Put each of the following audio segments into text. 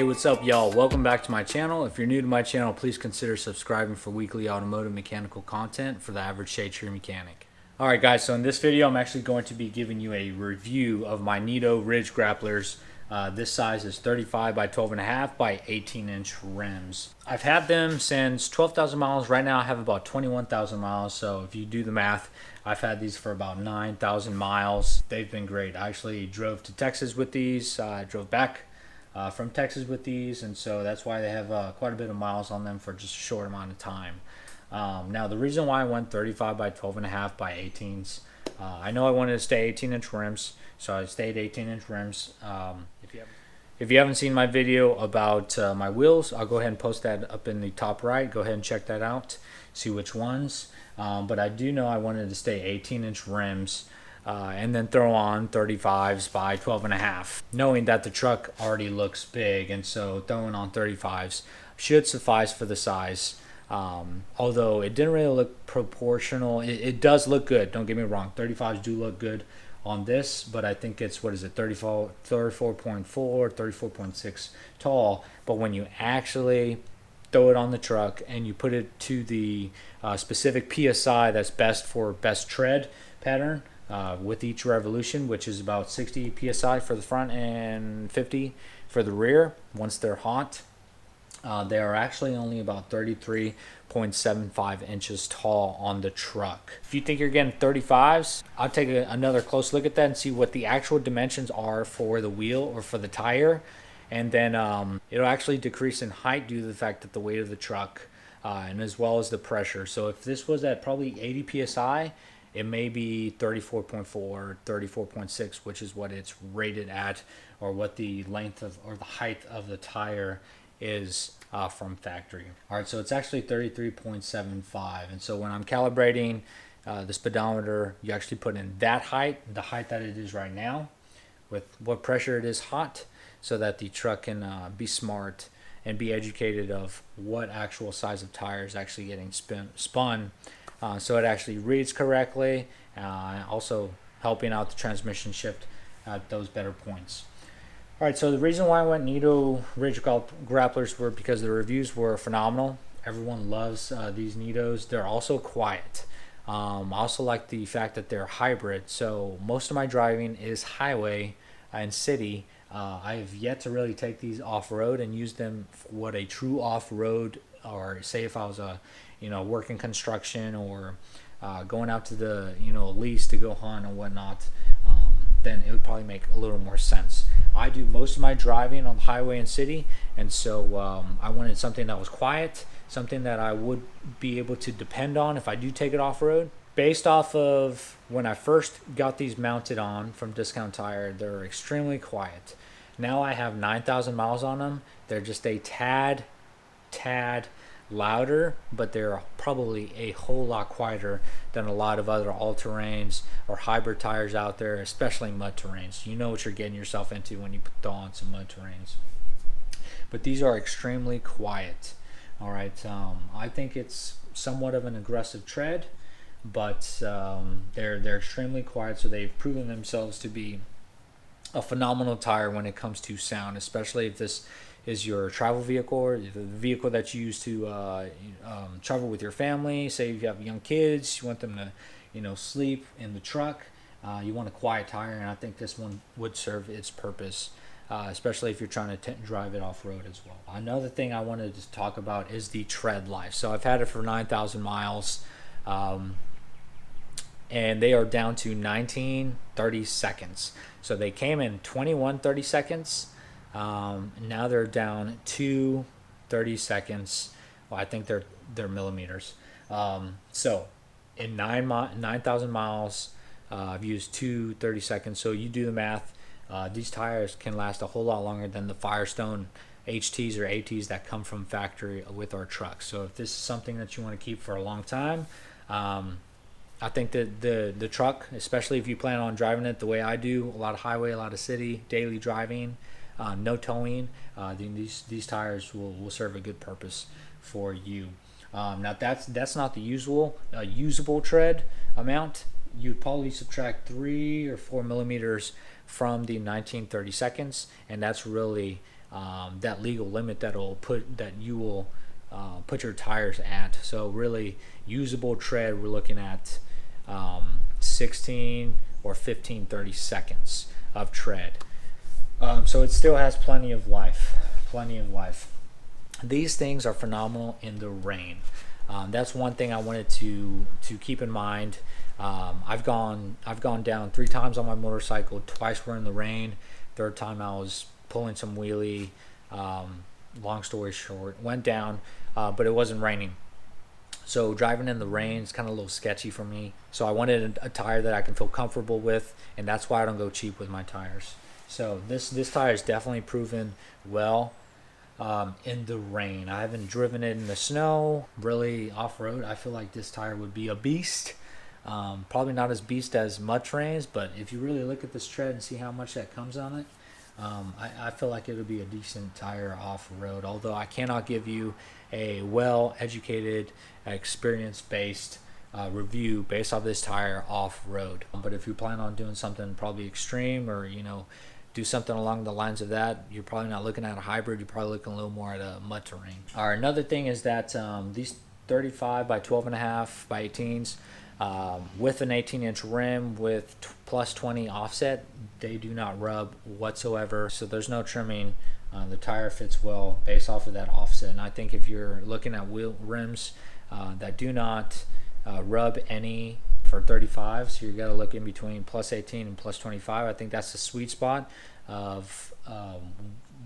Hey, what's up, y'all? Welcome back to my channel. If you're new to my channel, please consider subscribing for weekly automotive mechanical content for the average shade tree mechanic. Alright guys, so in this video I'm actually going to be giving you a review of my Nitto Ridge Grapplers. This size is 35 by 12.5 by 18-inch rims. I've had them since 12,000 miles. Right now I have about 21,000 miles, so if you do the math, I've had these for about 9,000 miles. They've been great. I actually drove to Texas with these. I drove back from Texas with these, and so that's why they have quite a bit of miles on them for just a short amount of time. Now the reason why I went 35 by 12.5 by 18s, I know I wanted to stay 18-inch rims, so I stayed 18-inch rims. If you haven't seen my video about my wheels, I'll go ahead and post that up in the top right. Go ahead and check that out, see which ones. But I do know I wanted to stay 18-inch rims. And then throw on 35s by 12.5, knowing that the truck already looks big, and so throwing on 35s should suffice for the size. Although it didn't really look proportional. It does look good, don't get me wrong. 35s do look good on this, but I think it's, what is it, 34.4, 34.6 tall. But when you actually throw it on the truck and you put it to the specific PSI that's best for best tread pattern, with each revolution, which is about 60 psi for the front and 50 for the rear. Once they're hot, they are actually only about 33.75 inches tall on the truck. If you think you're getting 35s, I'll take another close look at that and see what the actual dimensions are for the wheel or for the tire, and then it'll actually decrease in height due to the fact that the weight of the truck and as well as the pressure. So if this was at probably 80 psi, it may be 34.4, 34.6, which is what it's rated at, or what the length of or the height of the tire is from factory. All right, so it's actually 33.75, and so when I'm calibrating the speedometer, you actually put in that height, the height that it is right now, with what pressure it is hot, so that the truck can be smart and be educated of what actual size of tire is actually getting spun. So it actually reads correctly, also helping out the transmission shift at those better points. Alright, so the reason why I went Nitto Ridge Grapplers were because the reviews were phenomenal. Everyone loves these Nittos. They're also quiet. I also like the fact that they're hybrid, so most of my driving is highway and city. I have yet to really take these off-road and use them for what a true off-road, or say if I was working construction or going out to the lease to go hunt and whatnot, then it would probably make a little more sense. I do most of my driving on the highway and city, and so I wanted something that was quiet, something that I would be able to depend on if I do take it off-road. Based off of when I first got these mounted on from Discount Tire, they're extremely quiet. Now I have 9,000 miles on them. They're just a tad louder, but they're probably a whole lot quieter than a lot of other all-terrains or hybrid tires out there, especially mud terrains. You know what you're getting yourself into when you throw on some mud terrains. But these are extremely quiet. All right, I think it's somewhat of an aggressive tread, but they're extremely quiet, so they've proven themselves to be a phenomenal tire when it comes to sound, especially if this is your travel vehicle, or the vehicle that you use to travel with your family. Say you have young kids, you want them to sleep in the truck, you want a quiet tire, and I think this one would serve its purpose, especially if you're trying to drive it off-road as well. Another thing I wanted to talk about is the tread life. So I've had it for 9,000 miles, and they are down to 19-30 seconds. So they came in 21-30 seconds. Now they're down to 30 seconds. Well, I think they're millimeters. So in 9,000 miles, I've used 30 seconds. So you do the math. These tires can last a whole lot longer than the Firestone HTs or ATs that come from factory with our trucks. So if this is something that you want to keep for a long time, I think that the truck, especially if you plan on driving it the way I do, a lot of highway, a lot of city, daily driving, no towing, these tires will serve a good purpose for you. Now that's not the usual usable tread amount. You'd probably subtract 3 or 4 millimeters from the 19-30 seconds, and that's really that legal limit that you will put your tires at. So really usable tread, we're looking at 16 or 15, 30 seconds of tread. So it still has plenty of life. These things are phenomenal in the rain. That's one thing I wanted to keep in mind. I've gone down 3 times on my motorcycle. Twice were in the rain. Third time I was pulling some wheelie. Long story short, went down, but it wasn't raining. So driving in the rain is kind of a little sketchy for me. So I wanted a tire that I can feel comfortable with, and that's why I don't go cheap with my tires. So this tire is definitely proven well in the rain. I haven't driven it in the snow, really off-road. I feel like this tire would be a beast. Probably not as beast as mud trains, but if you really look at this tread and see how much that comes on it, I feel like it would be a decent tire off-road. Although I cannot give you a well-educated, experience-based review based off this tire off-road. But if you plan on doing something probably extreme, or do something along the lines of that, you're probably not looking at a hybrid. You're probably looking a little more at a mud terrain. All right, another thing is that these 35 by 12.5 by 18s with an 18-inch rim with plus 20 offset, they do not rub whatsoever. So there's no trimming. The tire fits well based off of that offset. And I think if you're looking at wheel rims that do not rub any for 35, so you got to look in between plus 18 and plus 25. I think that's the sweet spot of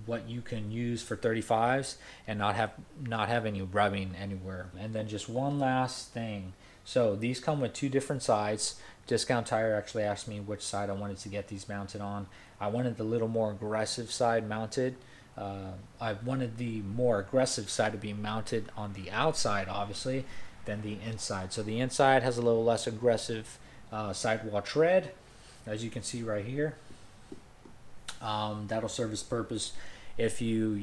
what you can use for 35s and not have any rubbing anywhere. And then just one last thing. So these come with 2 different sides. Discount Tire actually asked me which side I wanted to get these mounted on. I wanted the little more aggressive side mounted. I wanted the more aggressive side to be mounted on the outside, obviously, than the inside. So the inside has a little less aggressive sidewall tread, as you can see right here. That'll serve its purpose. If you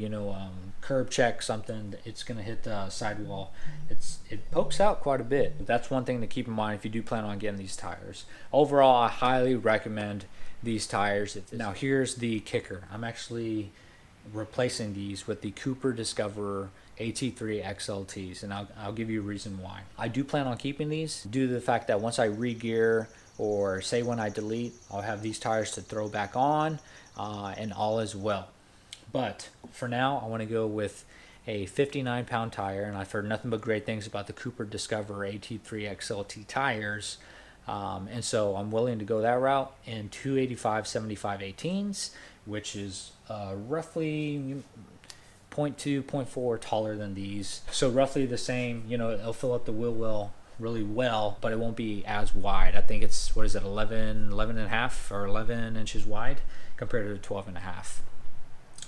curb check something, it's going to hit the sidewall. It pokes out quite a bit. That's one thing to keep in mind if you do plan on getting these tires. Overall, I highly recommend these tires. Now here's the kicker. I'm actually replacing these with the Cooper Discoverer AT3 XLTs, and I'll give you a reason why. I do plan on keeping these due to the fact that once I re-gear, or say when I delete, I'll have these tires to throw back on, and all is well. But for now, I want to go with a 59-pound tire, and I've heard nothing but great things about the Cooper Discoverer AT3 XLT tires, and so I'm willing to go that route in 285/75 18s, which is roughly 0.2, 0.4 taller than these. So roughly the same, it'll fill up the wheel well really well, but it won't be as wide. I think it's, 11 and a half or 11 inches wide compared to 12 and a half.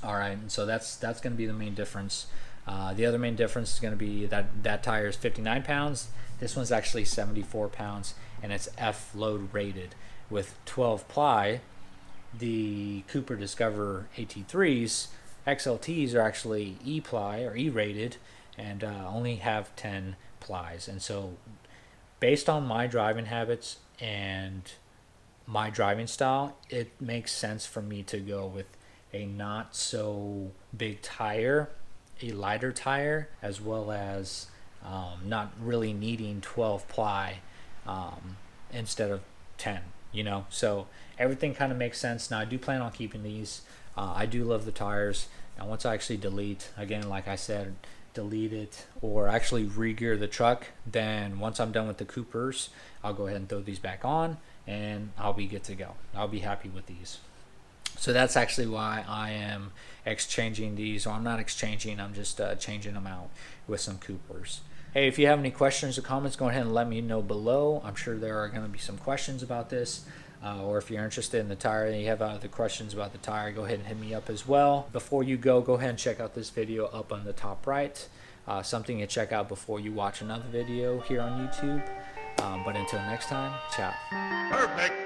All right, and so that's going to be the main difference. The other main difference is going to be that tire is 59 pounds. This one's actually 74 pounds, and it's F load rated with 12 ply. The Cooper Discoverer AT3s XLTs are actually E ply or E rated, and only have 10 plies. And so based on my driving habits and my driving style, it makes sense for me to go with a not so big tire, a lighter tire, as well as not really needing 12 ply instead of 10, so everything kind of makes sense. Now I do plan on keeping these. I do love the tires. Now once I actually delete, again, like I said, delete it or actually re-gear the truck, then once I'm done with the Coopers, I'll go ahead and throw these back on and I'll be good to go. I'll be happy with these. So that's actually why I am exchanging these, or I'm not exchanging, I'm just changing them out with some Coopers. Hey, if you have any questions or comments, go ahead and let me know below. I'm sure there are going to be some questions about this. Or if you're interested in the tire and you have other questions about the tire, go ahead and hit me up as well. Before you go ahead and check out this video up on the top right. Something to check out before you watch another video here on YouTube. But until next time, ciao. Perfect.